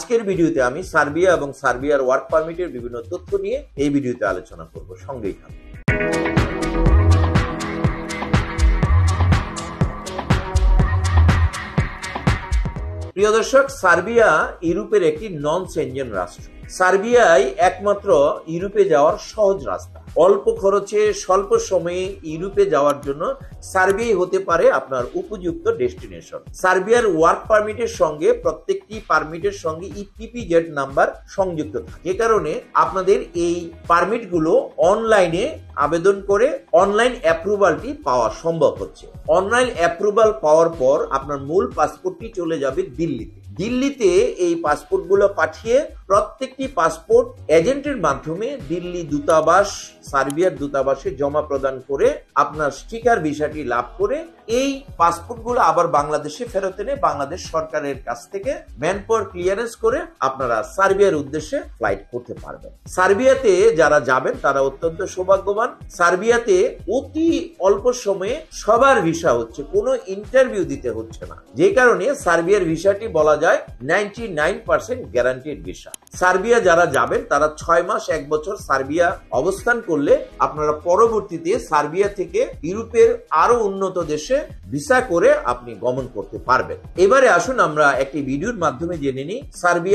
আজকের ভিডিওতে আমি সার্বিয়া এবং সার্বিয়ার ওয়ার্ক পারমিটের বিভিন্ন তথ্য নিয়ে এই ভিডিওতে আলোচনা করব। সঙ্গেই থাকুন। প্রিয় দর্শক, সার্বিয়া ইউরোপের একটি নন সেনজেন রাষ্ট্র। সার্বিয়ায় একমাত্র ইউরোপে যাওয়ার সহজ রাস্তা। অল্প খরচে স্বল্প সময়ে ইউরোপে যাওয়ার জন্য সার্বিয়াই হতে পারে আপনার উপযুক্ত ডেস্টিনেশন। সার্বিয়ার ওয়ার্ক পারমিটের সঙ্গে প্রত্যেকটি পারমিটের সঙ্গে ইপিপিজেড নাম্বার সংযুক্ত থাকে। যে কারণে আপনাদের এই পারমিটগুলো অনলাইনে আবেদন করে অনলাইন অ্যাপ্রুভালটি পাওয়া সম্ভব হচ্ছে। অনলাইন অ্যাপ্রুভাল পাওয়ার পর আপনার মূল পাসপোর্টটি চলে যাবে দিল্লিতে। দিল্লিতে এই পাসপোর্টগুলো পাঠিয়ে প্রত্যেকটি পাসপোর্ট এজেন্টের মাধ্যমে দিল্লি দূতাবাস, সার্বিয়ার দূতাবাসে জমা প্রদান করে আপনার স্টিকার ভিসাটি লাভ করে এই পাসপোর্টগুলো আবার বাংলাদেশে ফেরত এনে বাংলাদেশ সরকারের কাছ থেকে ম্যানপাওয়ার ক্লিয়ারেন্স করে আপনারা সার্বিয়ার উদ্দেশ্যে ফ্লাইট করতে পারবেন। সার্বিয়াতে যারা যাবেন তারা অত্যন্ত সৌভাগ্যবান। সার্বিয়াতে অতি অল্প সময়ে সবার ভিসা হচ্ছে, কোনো ইন্টারভিউ দিতে হচ্ছে না। যে কারণে সার্বিয়ার ভিসাটি বলা যায় 99% গ্যারান্টিড ভিসা। সার্বিয়া যারা যাবেন তারা 6 মাস 1 বছর সার্বিয়া অবস্থান করলে আপনারা পরবর্তীতে সার্বিয়া থেকে ইউরোপের আরো উন্নত দেশে ভিসা করে আপনি গমন করতে পারবেন। এবারে আসুন আমরা একটি ভিডিওর মাধ্যমে জেনে নিই সার্বিয়া